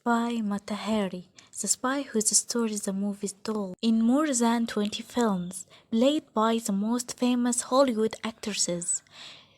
spy Mata Hari, the spy whose story the movies told in more than 20 films, played by the most famous Hollywood actresses.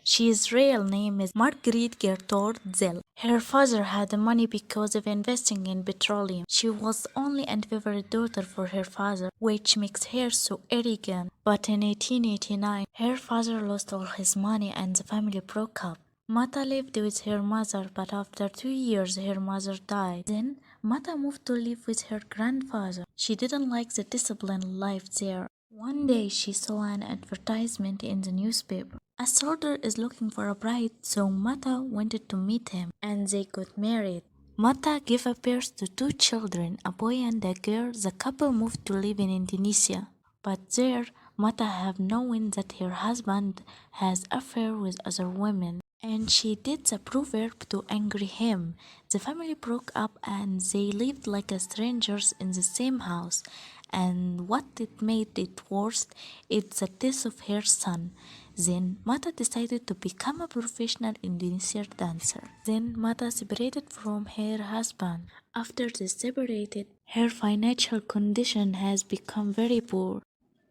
She's real name is Marguerite Gertrude Zell. Her father had money because of investing in petroleum. She was the only and favorite daughter for her father, which makes her so arrogant. But in 1889, her father lost all his money and the family broke up. Mata lived with her mother, but after 2 years her mother died. Then Mata moved to live with her grandfather. She didn't like the disciplined life there. One day she saw an advertisement in the newspaper. A soldier is looking for a bride, so Mata wanted to meet him, and they got married. Mata gave birth to 2 children, a boy and a girl. The couple moved to live in Indonesia, but there Mata have known that her husband has affair with other women, and she did the proverb to anger him. The family broke up and they lived like strangers in the same house. And what it made it worse is the death of her son. Then Mata decided to become a professional Indonesian dancer. Then Mata separated from her husband. After they separated, her financial condition has become very poor.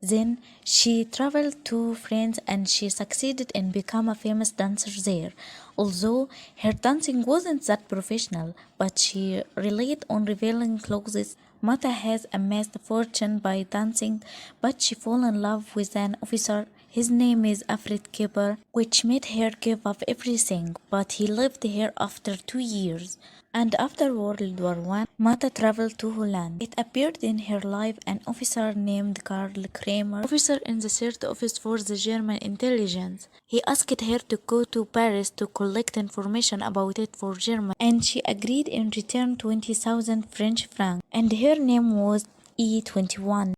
Then she traveled to France and she succeeded in become a famous dancer there. Although her dancing wasn't that professional, but she relied on revealing clothes. Mata has amassed a fortune by dancing, but she fell in love with an officer. His name is Alfred Kipper, which made her give up everything, but he left her after 2 years. And after World War I, Mata traveled to Holland. It appeared in her life an officer named Karl Kramer, officer in the third office for the German intelligence. He asked her to go to Paris to collect information about it for Germany, and she agreed in return 20,000 French francs, and her name was E21.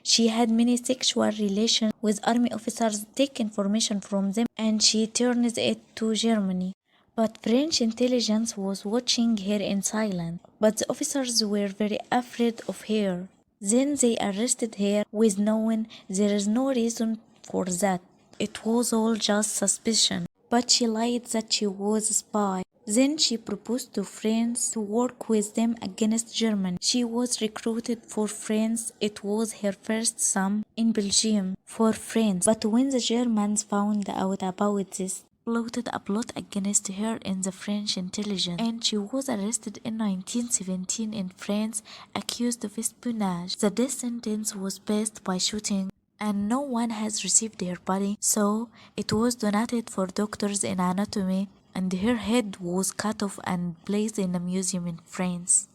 She had many sexual relations with army officers, take information from them, and she turns it to Germany. But French intelligence was watching her in silence, but the officers were very afraid of her. Then they arrested her with knowing there is no reason for that. It was all just suspicion. But she lied that she was a spy. Then she proposed to France to work with them against Germany. She was recruited for France. It was her first sum in Belgium for France. But when the Germans found out about this, plotted a plot against her in the French intelligence, and she was arrested in 1917 in France, accused of espionage. The death sentence was passed by shooting, and no one has received her body, so it was donated for doctors in anatomy, and her head was cut off and placed in a museum in France.